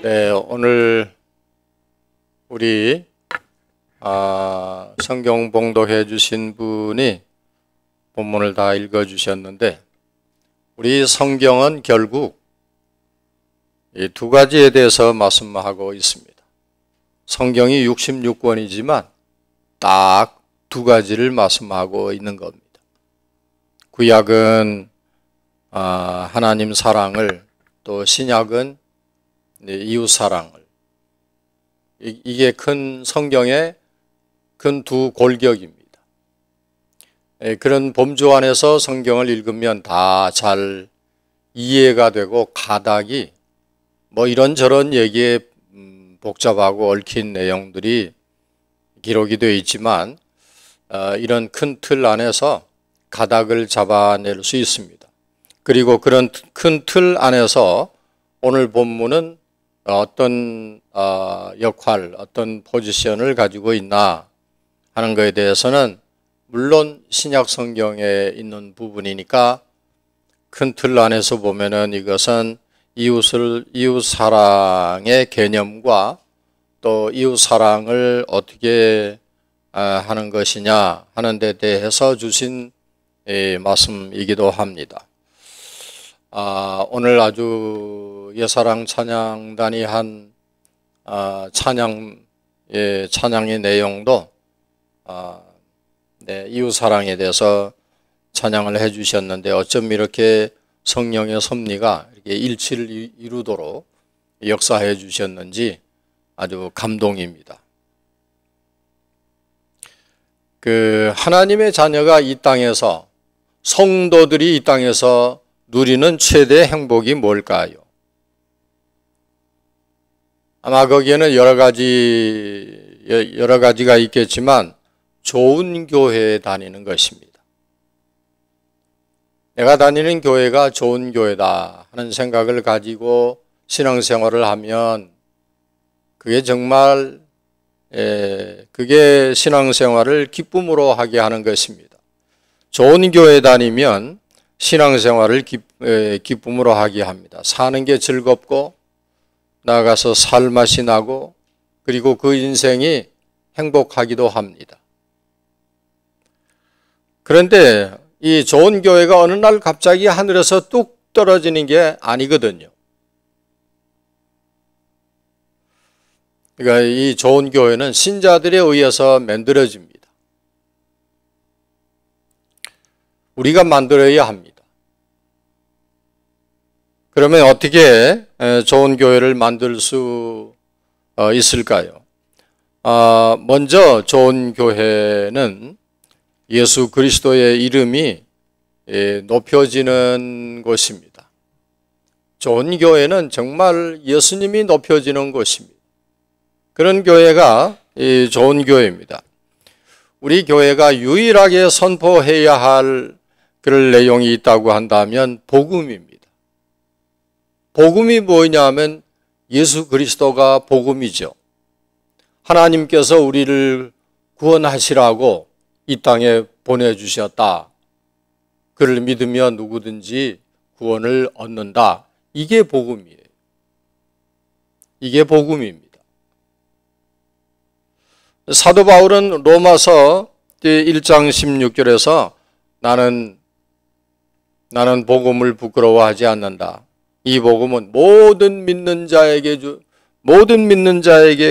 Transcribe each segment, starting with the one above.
네, 오늘 우리 성경 봉독해 주신 분이 본문을 다 읽어 주셨는데, 우리 성경은 결국 이 두 가지에 대해서 말씀하고 있습니다. 성경이 66권이지만 딱 두 가지를 말씀하고 있는 겁니다. 구약은 하나님 사랑을, 또 신약은 이웃 사랑을, 이게 큰 성경의 큰 두 골격입니다. 그런 범주 안에서 성경을 읽으면 다 잘 이해가 되고, 가닥이 뭐 이런저런 얘기에 복잡하고 얽힌 내용들이 기록이 되어 있지만, 이런 큰 틀 안에서 가닥을 잡아낼 수 있습니다. 그리고 그런 큰 틀 안에서 오늘 본문은 어떤 역할, 어떤 포지션을 가지고 있나 하는 것에 대해서는 물론 신약 성경에 있는 부분이니까 큰 틀 안에서 보면은 이것은 이웃 사랑의 개념과 또 이웃 사랑을 어떻게 하는 것이냐 하는 데 대해서 주신 말씀이기도 합니다. 오늘 아주 예사랑 찬양단이 한 찬양의 내용도 이웃 사랑에 대해서 찬양을 해 주셨는데, 어쩜 이렇게 성령의 섭리가 이렇게 일치를 이루도록 역사해 주셨는지 아주 감동입니다. 하나님의 자녀가 이 땅에서, 성도들이 이 땅에서 누리는 최대의 행복이 뭘까요? 아마 거기에는 여러 가지가 있겠지만 좋은 교회에 다니는 것입니다. 내가 다니는 교회가 좋은 교회다 하는 생각을 가지고 신앙생활을 하면 그게 정말 그게 신앙생활을 기쁨으로 하게 하는 것입니다. 좋은 교회에 다니면 신앙생활을 기쁨으로 하게 합니다. 사는 게 즐겁고, 나아가서 살맛이 나고, 그리고 그 인생이 행복하기도 합니다. 그런데 이 좋은 교회가 어느 날 갑자기 하늘에서 뚝 떨어지는 게 아니거든요. 그러니까 이 좋은 교회는 신자들에 의해서 만들어집니다. 우리가 만들어야 합니다. 그러면 어떻게 좋은 교회를 만들 수 있을까요? 먼저 좋은 교회는 예수 그리스도의 이름이 높여지는 곳입니다. 좋은 교회는 정말 예수님이 높여지는 곳입니다. 그런 교회가 좋은 교회입니다. 우리 교회가 유일하게 선포해야 할 그런 내용이 있다고 한다면 복음입니다. 복음이 뭐냐 하면 예수 그리스도가 복음이죠. 하나님께서 우리를 구원하시라고 이 땅에 보내주셨다. 그를 믿으면 누구든지 구원을 얻는다. 이게 복음이에요. 이게 복음입니다. 사도 바울은 로마서 1장 16절에서 나는 복음을 부끄러워하지 않는다. 이 복음은 모든 믿는 자에게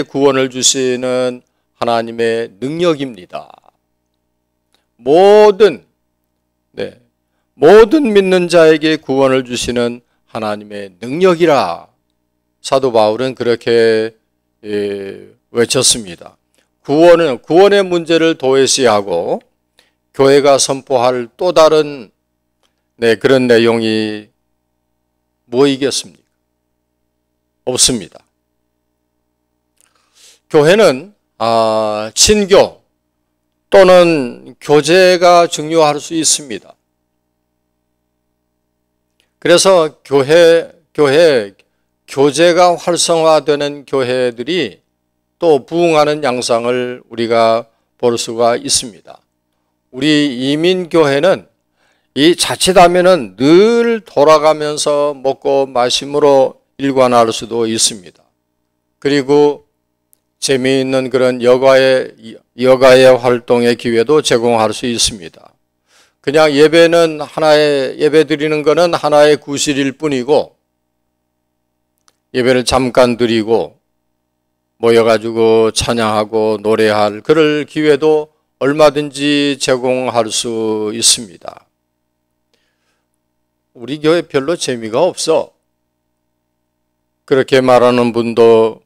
구원을 주시는 하나님의 능력입니다. 모든 믿는 자에게 구원을 주시는 하나님의 능력이라 사도 바울은 그렇게 외쳤습니다. 구원의 문제를 도외시하고 교회가 선포할 또 다른 그런 내용이 뭐이겠습니까? 없습니다. 교회는 친교 또는 교제가 중요할 수 있습니다. 그래서 교제가 활성화되는 교회들이 또 부흥하는 양상을 우리가 볼 수가 있습니다. 우리 이민교회는 이 자칫하면은 늘 돌아가면서 먹고 마심으로 일관할 수도 있습니다. 그리고 재미있는 그런 여가의 활동의 기회도 제공할 수 있습니다. 그냥 예배 드리는 것은 하나의 구실일 뿐이고, 예배를 잠깐 드리고 모여가지고 찬양하고 노래할 그럴 기회도 얼마든지 제공할 수 있습니다. 우리 교회 별로 재미가 없어. 그렇게 말하는 분도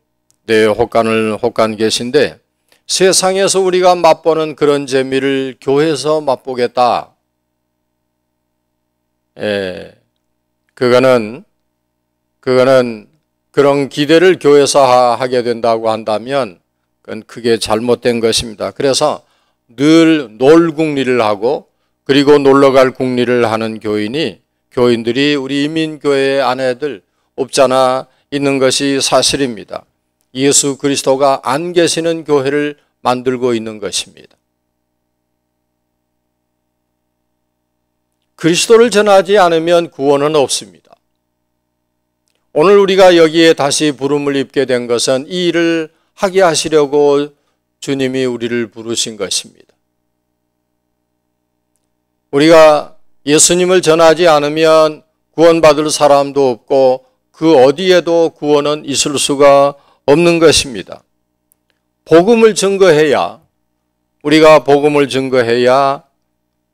혹간 계신데, 세상에서 우리가 맛보는 그런 재미를 교회에서 맛보겠다. 그거는 그런 기대를 교회에서 하게 된다고 한다면 그건 크게 잘못된 것입니다. 그래서 늘 놀궁리를 하고 그리고 놀러갈 궁리를 하는 교인들이 우리 이민교회 아내들 없잖아 있는 것이 사실입니다. 예수 그리스도가 안 계시는 교회를 만들고 있는 것입니다. 그리스도를 전하지 않으면 구원은 없습니다. 오늘 우리가 여기에 다시 부름을 입게 된 것은 이 일을 하게 하시려고 주님이 우리를 부르신 것입니다. 우리가 예수님을 전하지 않으면 구원받을 사람도 없고 그 어디에도 구원은 있을 수가 없는 것입니다. 우리가 복음을 증거해야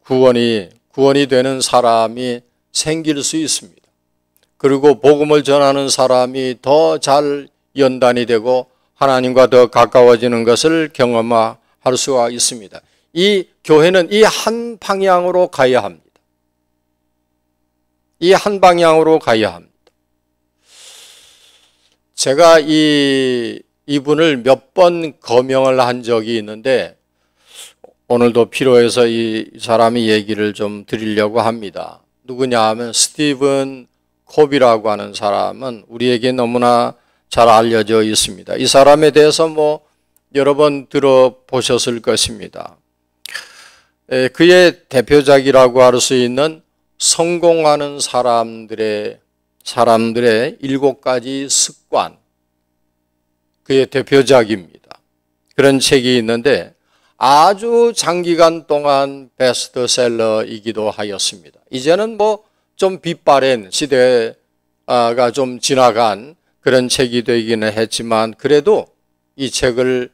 구원이 되는 사람이 생길 수 있습니다. 그리고 복음을 전하는 사람이 더 잘 연단이 되고 하나님과 더 가까워지는 것을 경험할 수가 있습니다. 이 교회는 이 한 방향으로 가야 합니다. 이 한 방향으로 가야 합니다. 제가 이분을 몇 번 거명을 한 적이 있는데 오늘도 필요해서 이 사람이 얘기를 좀 드리려고 합니다. 누구냐 하면 스티븐 콥이라고 하는 사람은 우리에게 너무나 잘 알려져 있습니다. 이 사람에 대해서 여러 번 들어보셨을 것입니다. 그의 대표작이라고 할 수 있는 성공하는 사람들의 7가지 습관, 그의 대표작입니다. 그런 책이 있는데 아주 장기간 동안 베스트셀러이기도 하였습니다. 이제는 좀 빛바랜 시대가 좀 지나간 그런 책이 되기는 했지만 그래도 이 책을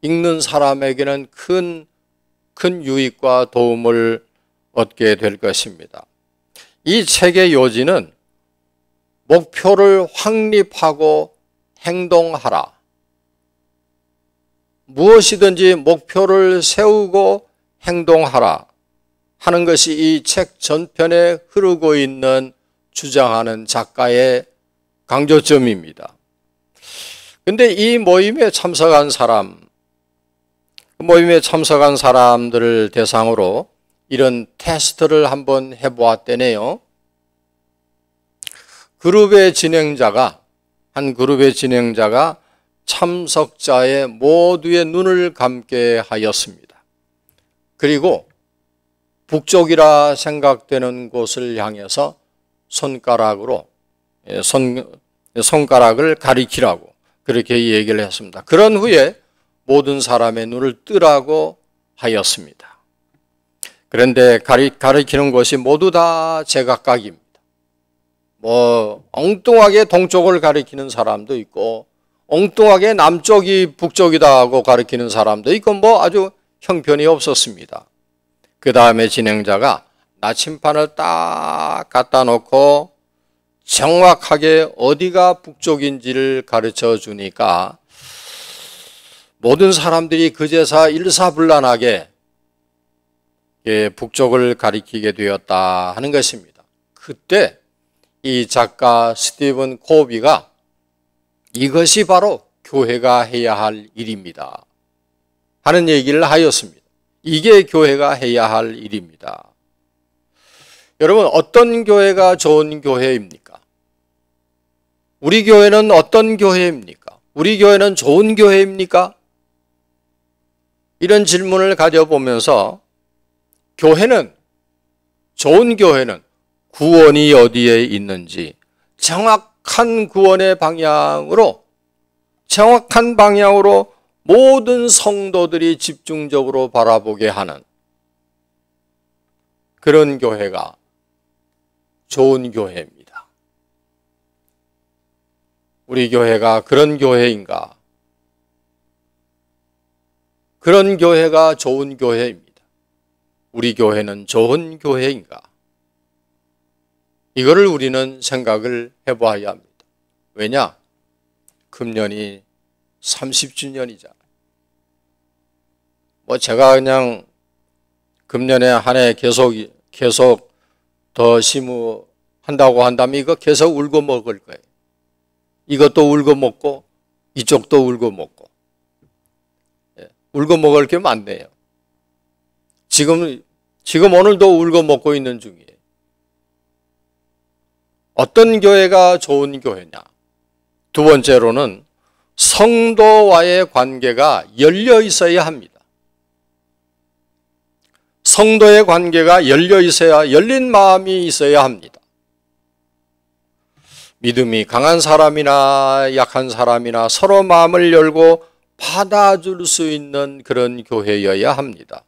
읽는 사람에게는 큰 유익과 도움을 얻게 될 것입니다. 이 책의 요지는 목표를 확립하고 행동하라. 무엇이든지 목표를 세우고 행동하라 하는 것이 이 책 전편에 흐르고 있는 주장하는 작가의 강조점입니다. 그런데 이 모임에 참석한 사람들을 대상으로 이런 테스트를 한번 해보았대네요. 한 그룹의 진행자가 참석자의 모두의 눈을 감게 하였습니다. 그리고 북쪽이라 생각되는 곳을 향해서 손가락을 가리키라고 그렇게 얘기를 했습니다. 그런 후에 모든 사람의 눈을 뜨라고 하였습니다. 그런데 가리키는 곳이 모두 다 제각각입니다. 엉뚱하게 동쪽을 가리키는 사람도 있고 엉뚱하게 남쪽이 북쪽이다 하고 가리키는 사람도 있고 아주 형편이 없었습니다. 그 다음에 진행자가 나침판을 딱 갖다 놓고 정확하게 어디가 북쪽인지를 가르쳐 주니까 모든 사람들이 그제서 일사불란하게 북쪽을 가리키게 되었다 하는 것입니다. 그때 이 작가 스티븐 코비가 이것이 바로 교회가 해야 할 일입니다 하는 얘기를 하였습니다. 이게 교회가 해야 할 일입니다. 여러분, 어떤 교회가 좋은 교회입니까? 우리 교회는 어떤 교회입니까? 우리 교회는 좋은 교회입니까? 이런 질문을 가져보면서 좋은 교회는 구원이 어디에 있는지 정확한 구원의 방향으로 정확한 방향으로 모든 성도들이 집중적으로 바라보게 하는 그런 교회가 좋은 교회입니다. 우리 교회가 그런 교회인가? 그런 교회가 좋은 교회입니다. 우리 교회는 좋은 교회인가? 이거를 우리는 생각을 해봐야 합니다. 왜냐? 금년이 30주년이잖아요. 제가 그냥 금년에 한 해 계속 더 심우한다고 한다면 이거 계속 울고 먹을 거예요. 이것도 울고 먹고 이쪽도 울고 먹고. 울고 먹을 게 많네요. 지금 오늘도 울고 먹고 있는 중이에요. 어떤 교회가 좋은 교회냐? 두 번째로는 성도와의 관계가 열려 있어야 합니다. 성도의 관계가 열려 있어야, 열린 마음이 있어야 합니다. 믿음이 강한 사람이나 약한 사람이나 서로 마음을 열고 받아줄 수 있는 그런 교회여야 합니다.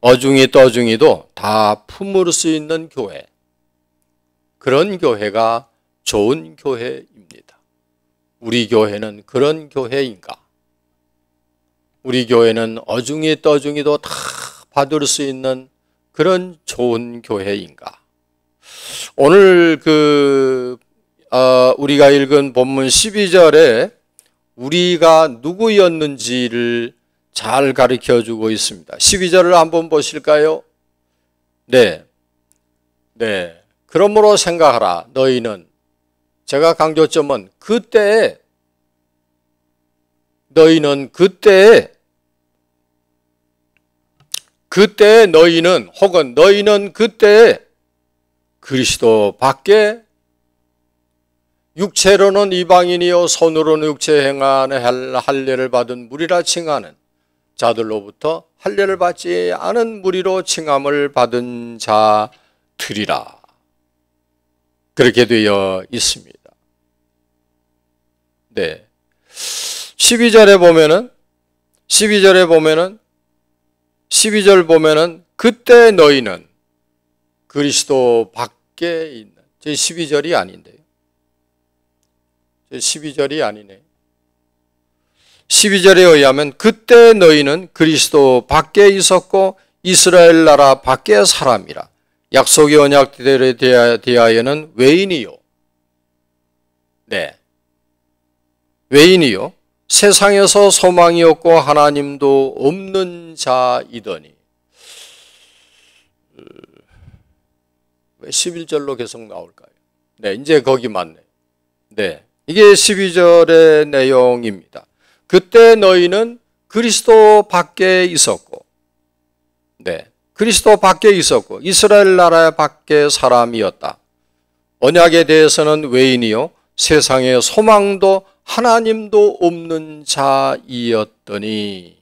어중이 떠중이도 다 품을 수 있는 교회. 그런 교회가 좋은 교회입니다. 우리 교회는 그런 교회인가? 우리 교회는 어중이 떠중이도 다 받을 수 있는 그런 좋은 교회인가? 오늘 우리가 읽은 본문 12절에 우리가 누구였는지를 잘 가르쳐 주고 있습니다. 12절을 한번 보실까요? 네. 그러므로 생각하라. 너희는, 제가 강조점은 너희는 그때 너희는, 혹은 너희는 그때 그리스도 밖에 육체로는 이방인이요 손으로는 육체 행하는 할례를 받은 무리라 칭하는 자들로부터 할례를 받지 않은 무리로 칭함을 받은 자들이라. 그렇게 되어 있습니다. 네. 12절 보면은 그때 너희는 그리스도 밖에 있는, 제 12절이 아닌데요. 제 12절이 아니네. 12절에 의하면 그때 너희는 그리스도 밖에 있었고 이스라엘 나라 밖의 사람이라. 약속의 언약들에 대하여는 외인이요. 네. 외인이요. 세상에서 소망이 없고 하나님도 없는 자이더니. 왜 11절로 계속 나올까요? 네, 이제 거기 맞네. 네. 이게 12절의 내용입니다. 그때 너희는 그리스도 밖에 있었고, 네. 그리스도 밖에 있었고, 이스라엘 나라 밖의 사람이었다. 언약에 대해서는 외인이요. 세상에 소망도 하나님도 없는 자이었더니.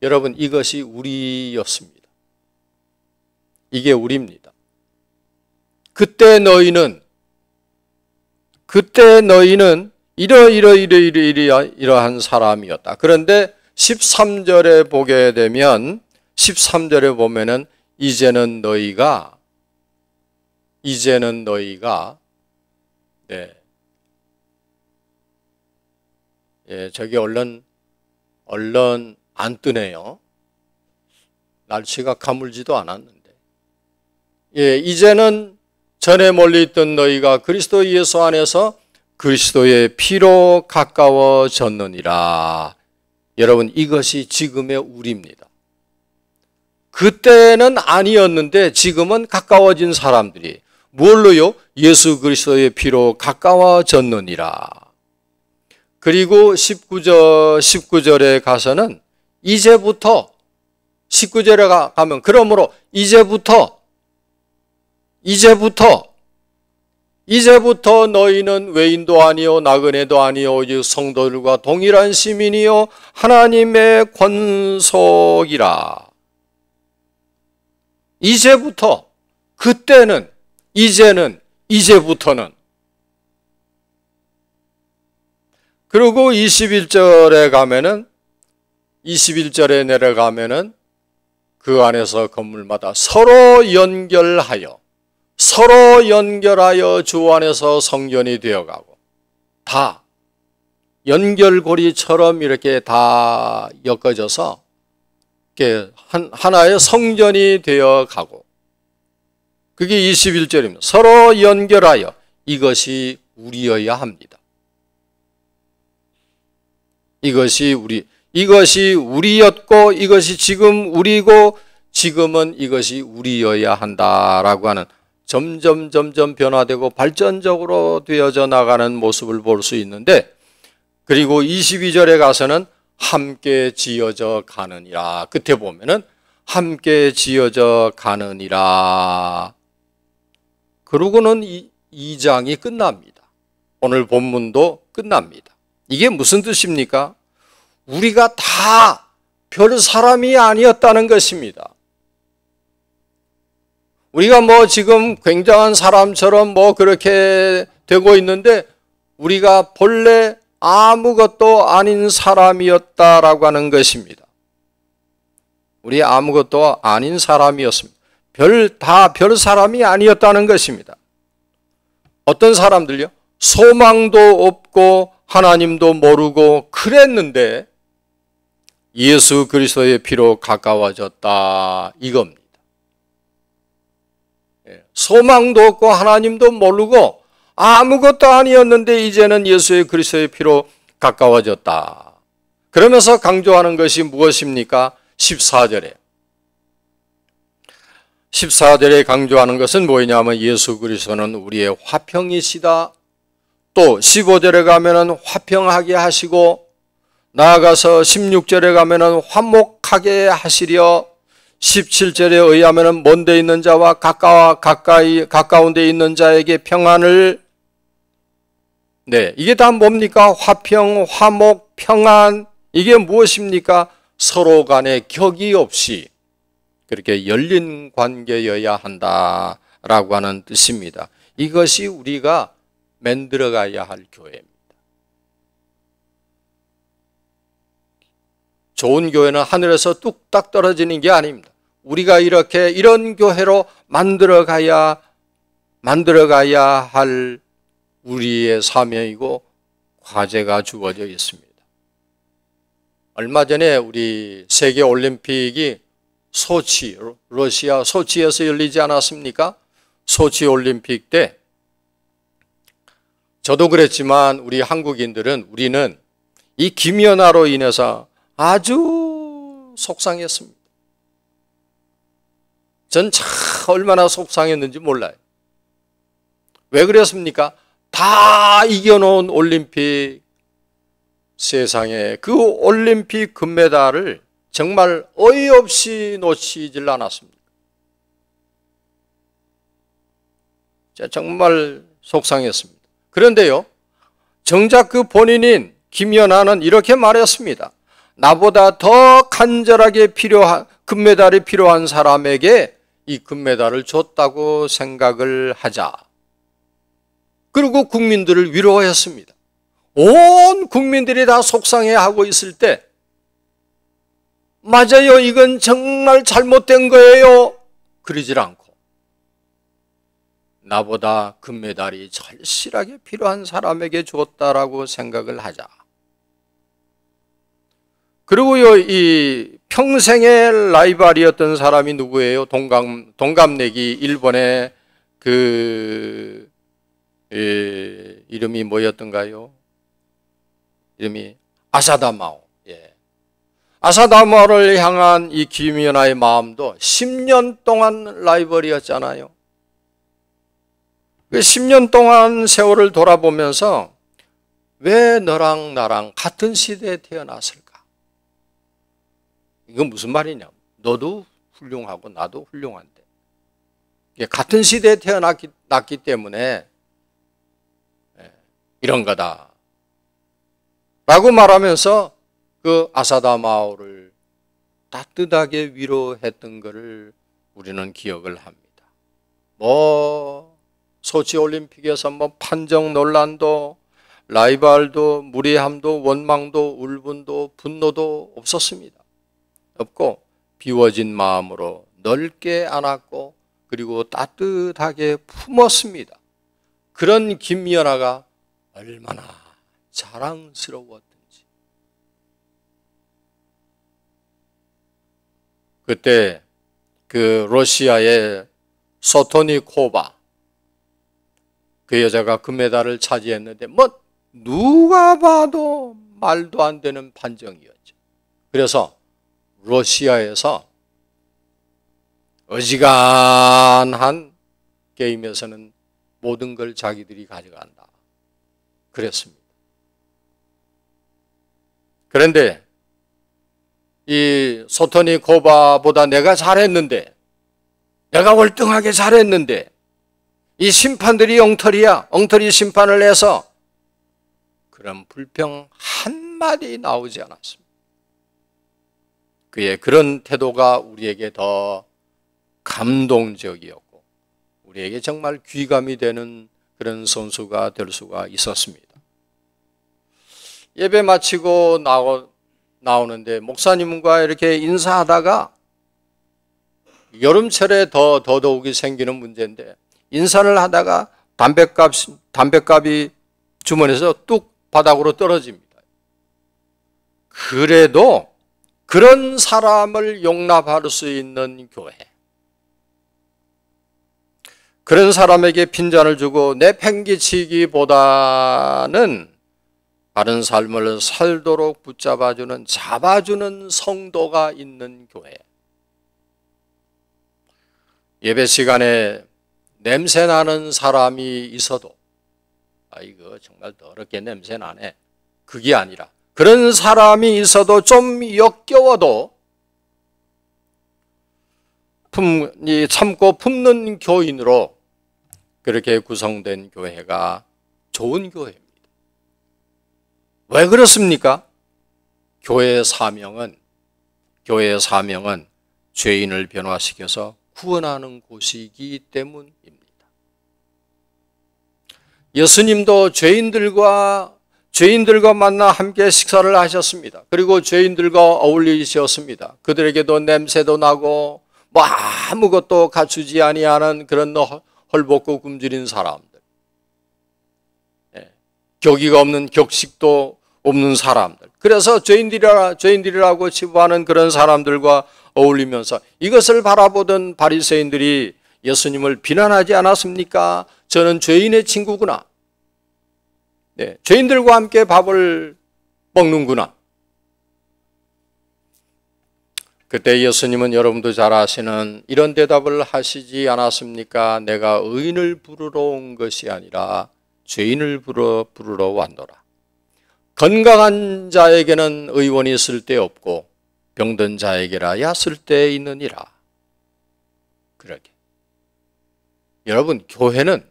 여러분, 이것이 우리였습니다. 이게 우리입니다. 그때 너희는 이러한 사람이었다. 그런데 13절에 보게 되면 13절에 보면은 이제는 너희가 네. 예, 저기 얼른 안 뜨네요. 날씨가 가물지도 않았는데. 예, 이제는 전에 멀리 있던 너희가 그리스도 예수 안에서 그리스도의 피로 가까워졌느니라. 여러분, 이것이 지금의 우리입니다. 그때는 아니었는데 지금은 가까워진 사람들이 뭘로요? 예수 그리스도의 피로 가까워졌느니라. 그리고 19절에 가서는 이제부터 19절에 가면 그러므로 이제부터 너희는 외인도 아니요 나그네도 아니요 오직 성도들과 동일한 시민이요 하나님의 권속이라. 이제부터, 그때는, 이제는, 이제부터는 그리고 21절에 가면은 21절에 내려가면은 그 안에서 건물마다 서로 연결하여 주 안에서 성전이 되어가고 다 연결고리처럼 이렇게 다 엮어져서 이렇게 하나의 성전이 되어가고 그게 21절입니다. 서로 연결하여 이것이 우리여야 합니다. 이것이 우리였고 이것이 지금 우리고 지금은 이것이 우리여야 한다라고 하는 점점 변화되고 발전적으로 되어져 나가는 모습을 볼 수 있는데 그리고 22절에 가서는 함께 지어져 가느니라. 끝에 보면은 함께 지어져 가느니라. 그러고는 2장이 끝납니다. 오늘 본문도 끝납니다. 이게 무슨 뜻입니까? 우리가 다 별 사람이 아니었다는 것입니다. 우리가 지금 굉장한 사람처럼 그렇게 되고 있는데 우리가 본래 아무것도 아닌 사람이었다라고 하는 것입니다. 우리 아무것도 아닌 사람이었습니다. 다 별 사람이 아니었다는 것입니다. 어떤 사람들요? 소망도 없고 하나님도 모르고 그랬는데 예수 그리스도의 피로 가까워졌다 이겁니다. 소망도 없고 하나님도 모르고 아무것도 아니었는데 이제는 예수 그리스도의 피로 가까워졌다. 그러면서 강조하는 것이 무엇입니까? 14절에 강조하는 것은 뭐냐면 예수 그리스도는 우리의 화평이시다. 또 15절에 가면은 화평하게 하시고 나아가서 16절에 가면은 화목하게 하시려 17절에 의하면은 먼데 있는 자와 가까운 데 있는 자에게 평안을 이게 다 뭡니까? 화평, 화목, 평안 이게 무엇입니까? 서로 간에 격이 없이 그렇게 열린 관계여야 한다라고 하는 뜻입니다. 이것이 우리가 만들어가야 할 교회입니다. 좋은 교회는 하늘에서 뚝딱 떨어지는 게 아닙니다. 우리가 이런 교회로 만들어가야 할 우리의 사명이고 과제가 주어져 있습니다. 얼마 전에 우리 세계 올림픽이 러시아 소치에서 열리지 않았습니까? 소치 올림픽 때 저도 그랬지만 우리는 이 김연아로 인해서 아주 속상했습니다. 전 참 얼마나 속상했는지 몰라요. 왜 그랬습니까? 다 이겨놓은 올림픽 세상에 그 올림픽 금메달을 정말 어이없이 놓치질 않았습니다. 정말 속상했습니다. 그런데요, 정작 그 본인인 김연아는 이렇게 말했습니다. 나보다 더 간절하게 금메달이 필요한 사람에게 이 금메달을 줬다고 생각을 하자. 그리고 국민들을 위로했습니다. 온 국민들이 다 속상해하고 있을 때 맞아요, 이건 정말 잘못된 거예요. 그러질 않고 나보다 금메달이 절실하게 필요한 사람에게 줬다라고 생각을 하자. 그리고요, 이 평생의 라이벌이었던 사람이 누구예요? 동갑내기 일본의 이름이 뭐였던가요? 이름이 아사다마오. 아사다마오를 향한 이 김연아의 마음도 10년 동안 라이벌이었잖아요. 그 10년 동안 세월을 돌아보면서 왜 너랑 나랑 같은 시대에 태어났을까? 이건 무슨 말이냐? 너도 훌륭하고 나도 훌륭한데 같은 시대에 태어났기 때문에 이런 거다 라고 말하면서 그 아사다마오를 따뜻하게 위로했던 것을 우리는 기억을 합니다. 소치 올림픽에서 판정 논란도 라이벌도 무례함도 원망도 울분도 분노도 없었습니다. 없고 비워진 마음으로 넓게 안았고 그리고 따뜻하게 품었습니다. 그런 김연아가 얼마나 자랑스러웠던지. 그때 그 러시아의 소토니코바 그 여자가 금메달을 차지했는데 뭐 누가 봐도 말도 안 되는 판정이었죠. 그래서 러시아에서 어지간한 게임에서는 모든 걸 자기들이 가져간다. 그랬습니다. 그런데 이 소토니코바보다 내가 잘했는데, 내가 월등하게 잘했는데 이 심판들이 엉터리 심판을 해서 그런 불평 한마디 나오지 않았습니다. 그의 그런 태도가 우리에게 더 감동적이었고 우리에게 정말 귀감이 되는 그런 선수가 될 수가 있었습니다. 예배 마치고 나오는데 목사님과 이렇게 인사하다가 여름철에 더더욱이 생기는 문제인데 인사를 하다가 담뱃값이 주머니에서 뚝 바닥으로 떨어집니다. 그래도 그런 사람을 용납할 수 있는 교회, 그런 사람에게 핀잔을 주고 내팽개치기보다는 바른 삶을 살도록 잡아주는 성도가 있는 교회. 예배 시간에 냄새나는 사람이 있어도 이거 정말 더럽게 냄새나네, 그게 아니라 그런 사람이 있어도 좀 역겨워도 참고 품는 교인으로 그렇게 구성된 교회가 좋은 교회입니다. 왜 그렇습니까? 교회의 사명은 죄인을 변화시켜서 구원하는 곳이기 때문입니다. 예수님도 죄인들과 만나 함께 식사를 하셨습니다. 그리고 죄인들과 어울리셨습니다. 그들에게도 냄새도 나고 뭐 아무것도 갖추지 아니하는 그런 헐벗고 굶주린 사람들, 격의가 없는 격식도 없는 사람들, 그래서 죄인들이라고 치부하는 그런 사람들과 어울리면서 이것을 바라보던 바리새인들이 예수님을 비난하지 않았습니까? 저는 죄인의 친구구나, 죄인들과 함께 밥을 먹는구나. 그때 예수님은 여러분도 잘 아시는 이런 대답을 하시지 않았습니까? 내가 의인을 부르러 온 것이 아니라 죄인을 부르러 왔노라. 건강한 자에게는 의원이 쓸데없고 병든 자에게라야 쓸데있느니라. 그러게. 여러분, 교회는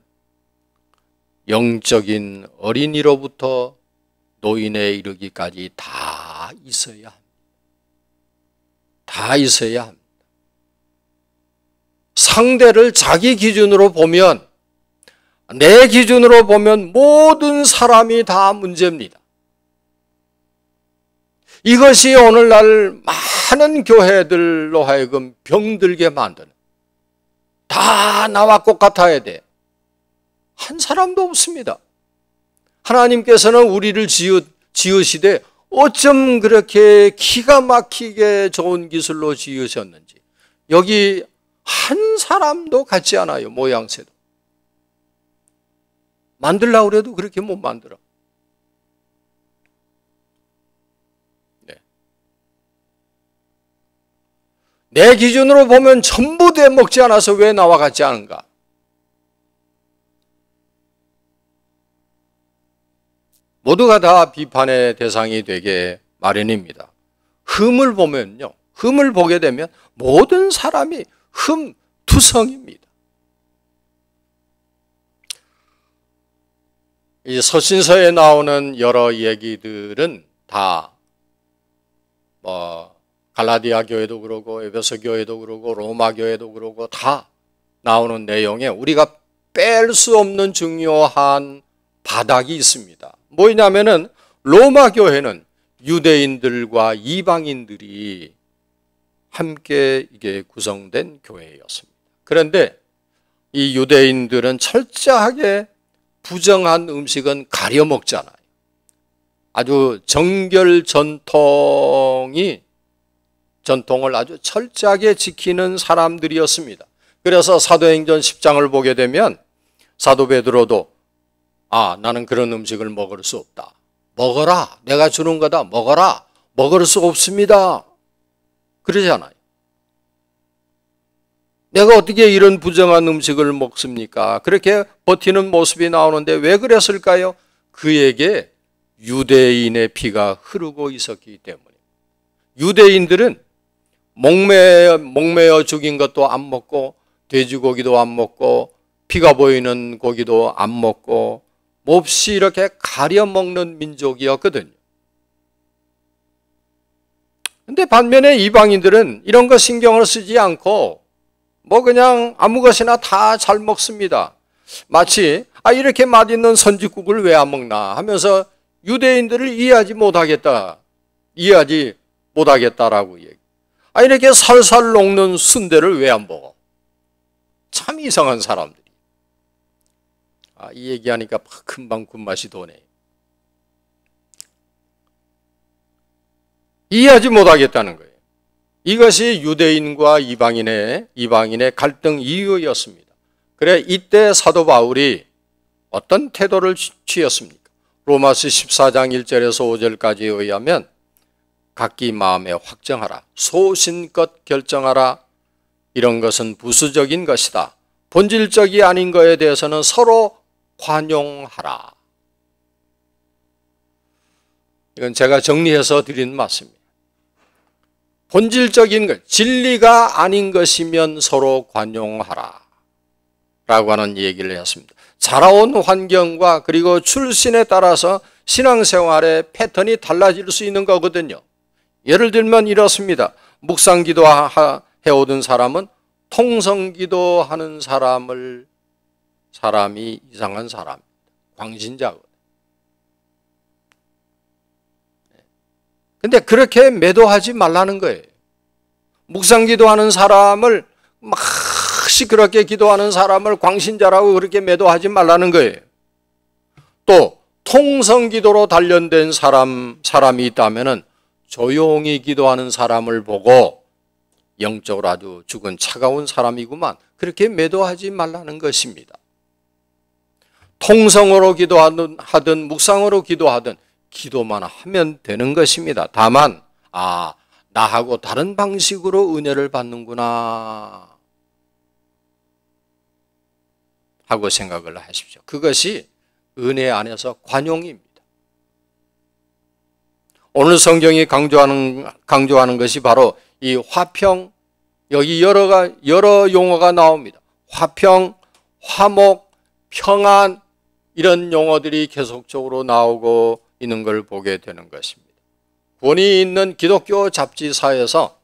영적인 어린이로부터 노인에 이르기까지 다 있어야 합니다. 다 있어야 합니다. 상대를 자기 기준으로 보면, 내 기준으로 보면 모든 사람이 다 문제입니다. 이것이 오늘날 많은 교회들로 하여금 병들게 만드는, 다 나와 똑같아야 돼. 한 사람도 없습니다. 하나님께서는 우리를 지으시되 어쩜 그렇게 기가 막히게 좋은 기술로 지으셨는지 여기 한 사람도 같지 않아요. 모양새도. 만들려고 해도 그렇게 못 만들어. 내 기준으로 보면 전부 돼 먹지 않아서 왜 나와 같지 않은가? 모두가 다 비판의 대상이 되게 마련입니다. 흠을 보게 되면 모든 사람이 흠투성입니다. 이 서신서에 나오는 여러 얘기들은 다 갈라디아 교회도 그러고 에베소 교회도 그러고 로마 교회도 그러고 다 나오는 내용에 우리가 뺄 수 없는 중요한 바닥이 있습니다. 뭐냐면은 로마 교회는 유대인들과 이방인들이 함께 이게 구성된 교회였습니다. 그런데 이 유대인들은 철저하게 부정한 음식은 가려 먹잖아요. 아주 정결 전통을 아주 철저하게 지키는 사람들이었습니다. 그래서 사도행전 10장을 보게 되면 사도 베드로도 나는 그런 음식을 먹을 수 없다. 먹어라. 내가 주는 거다. 먹어라. 먹을 수 없습니다. 그러잖아요. 내가 어떻게 이런 부정한 음식을 먹습니까? 그렇게 버티는 모습이 나오는데 왜 그랬을까요? 그에게 유대인의 피가 흐르고 있었기 때문에. 유대인들은 목매어 죽인 것도 안 먹고 돼지고기도 안 먹고 피가 보이는 고기도 안 먹고 몹시 이렇게 가려 먹는 민족이었거든요. 근데 반면에 이방인들은 이런 거 신경을 쓰지 않고 그냥 아무 것이나 다 잘 먹습니다. 마치 이렇게 맛있는 선지국을 왜 안 먹나 하면서 유대인들을 이해하지 못하겠다라고 얘기. 이렇게 살살 녹는 순대를 왜 안 먹어? 참 이상한 사람들이. 이 얘기하니까 금방 군맛이 도네. 이해하지 못하겠다는 거예요. 이것이 유대인과 이방인의 갈등 이유였습니다. 그래 이때 사도 바울이 어떤 태도를 취했습니까? 로마서 14장 1절에서 5절까지에 의하면 각기 마음에 확정하라. 소신껏 결정하라. 이런 것은 부수적인 것이다. 본질적이 아닌 것에 대해서는 서로 관용하라. 이건 제가 정리해서 드리는 말씀입니다. 본질적인 것, 진리가 아닌 것이면 서로 관용하라 라고 하는 얘기를 했습니다. 자라온 환경과 그리고 출신에 따라서 신앙생활의 패턴이 달라질 수 있는 거거든요. 예를 들면 이렇습니다. 묵상기도 해오던 사람은 통성기도하는 사람이 이상한 사람입니다. 광신자거든요. 근데 그렇게 매도하지 말라는 거예요. 묵상기도하는 사람을 막 시끄럽게 기도하는 사람을 광신자라고 그렇게 매도하지 말라는 거예요. 또 통성기도로 단련된 사람이 있다면은 조용히 기도하는 사람을 보고 영적으로 아주 죽은 차가운 사람이구만 그렇게 매도하지 말라는 것입니다. 통성으로 기도하든 묵상으로 기도하든 기도만 하면 되는 것입니다. 다만 나하고 다른 방식으로 은혜를 받는구나 하고 생각을 하십시오. 그것이 은혜 안에서 관용입니다. 오늘 성경이 강조하는 것이 바로 이 화평, 여기 여러 용어가 나옵니다. 화평, 화목, 평안 이런 용어들이 계속적으로 나오고 있는 걸 보게 되는 것입니다. 권위 있는 기독교 잡지사에서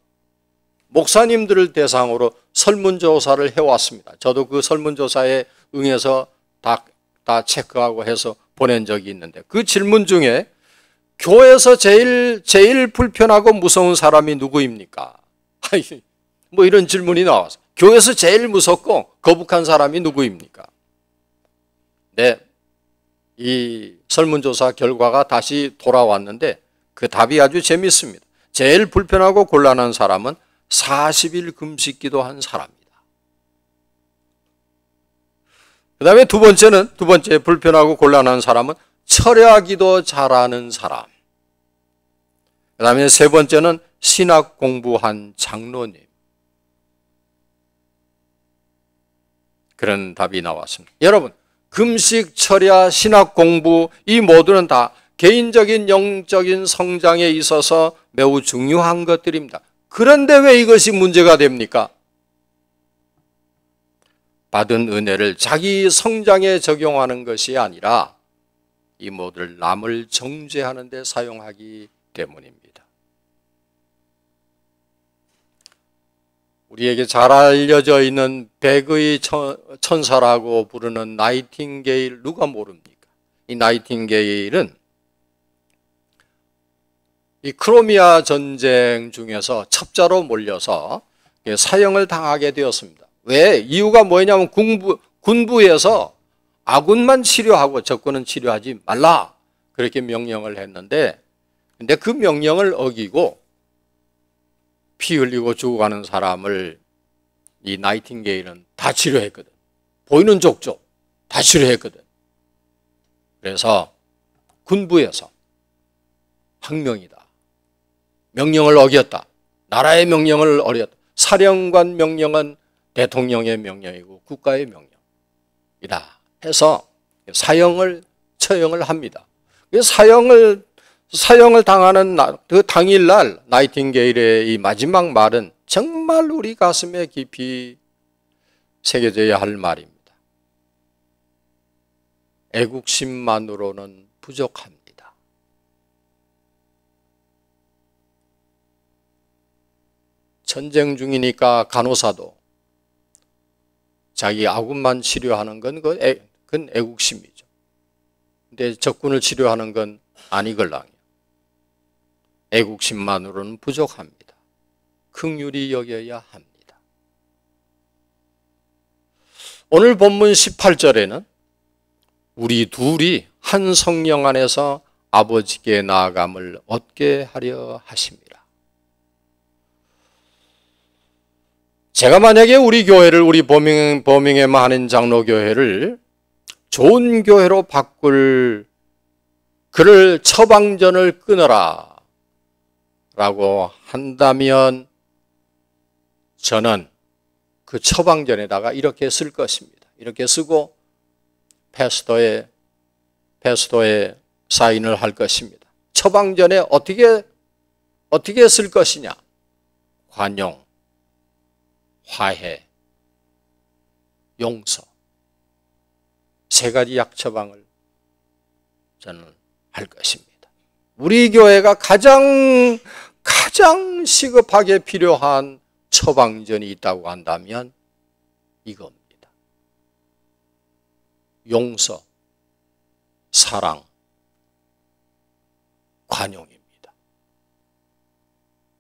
목사님들을 대상으로 설문조사를 해왔습니다. 저도 그 설문조사에 응해서 다 체크하고 해서 보낸 적이 있는데 그 질문 중에 교회에서 제일 불편하고 무서운 사람이 누구입니까? 이런 질문이 나와서 교회에서 제일 무섭고 거북한 사람이 누구입니까? 네, 이 설문조사 결과가 다시 돌아왔는데 그 답이 아주 재밌습니다. 제일 불편하고 곤란한 사람은 40일 금식기도 한 사람입니다. 그 다음에 두 번째 불편하고 곤란한 사람은 철야기도 잘하는 사람. 그 다음에 세 번째는 신학 공부한 장로님. 그런 답이 나왔습니다. 여러분, 금식, 철야, 신학 공부 이 모두는 다 개인적인 영적인 성장에 있어서 매우 중요한 것들입니다. 그런데 왜 이것이 문제가 됩니까? 받은 은혜를 자기 성장에 적용하는 것이 아니라 이 모두를 남을 정죄하는 데 사용하기 때문입니다. 우리에게 잘 알려져 있는 백의 천사라고 부르는 나이팅게일 누가 모릅니까? 이 나이팅게일은 이 크로미아 전쟁 중에서 첩자로 몰려서 사형을 당하게 되었습니다. 왜? 이유가 뭐냐면 군부에서 아군만 치료하고 적군은 치료하지 말라, 그렇게 명령을 했는데, 근데 그 명령을 어기고 피 흘리고 죽어가는 사람을 이 나이팅게일은 다 치료했거든. 보이는 족족 다 치료했거든. 그래서 군부에서 항명이다, 명령을 어겼다, 나라의 명령을 어겼다, 사령관 명령은 대통령의 명령이고 국가의 명령이다 해서 처형을 합니다. 사형을 당하는 그 당일날 나이팅게일의 이 마지막 말은 정말 우리 가슴에 깊이 새겨져야 할 말입니다. 애국심만으로는 부족합니다. 전쟁 중이니까 간호사도 자기 아군만 치료하는 건 그건 애국심이죠. 근데 적군을 치료하는 건 아니걸랑이에요. 애국심만으로는 부족합니다. 긍휼히 여겨야 합니다. 오늘 본문 18절에는 우리 둘이 한 성령 안에서 아버지께 나아감을 얻게 하려 하십니다. 제가 만약에 우리 교회를, 우리 버밍엄 한인 장로교회를 좋은 교회로 바꿀 그를 처방전을 끊어라 라고 한다면 저는 그 처방전에다가 이렇게 쓸 것입니다. 이렇게 쓰고 패스토에 사인을 할 것입니다. 처방전에 어떻게 쓸 것이냐? 관용, 화해, 용서, 세 가지 약처방을 저는 할 것입니다. 우리 교회가 가장 시급하게 필요한 처방전이 있다고 한다면 이겁니다. 용서, 사랑, 관용입니다.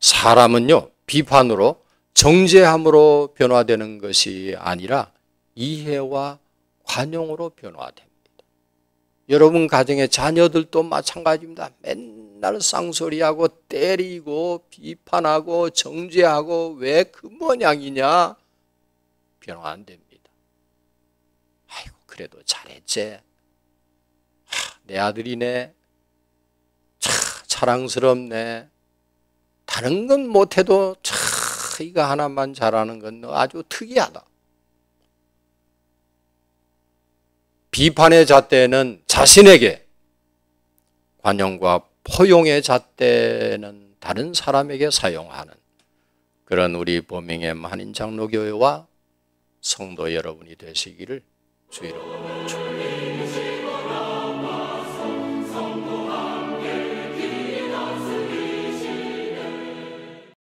사람은요, 비판으로, 정죄함으로 변화되는 것이 아니라 이해와 관용으로 변화됩니다. 여러분 가정의 자녀들도 마찬가지입니다. 맨날 쌍소리하고 때리고 비판하고 정죄하고 왜 그 모양이냐? 변화 안 됩니다. 아이고 그래도 잘했지. 내 아들이네. 자랑스럽네. 다른 건 못해도 이거 하나만 잘하는 건 아주 특이하다. 비판의 잣대는 자신에게, 관용과 포용의 잣대는 다른 사람에게 사용하는 그런 우리 버밍엄 한인 장로교회와 성도 여러분이 되시기를 주의로 축원합니다.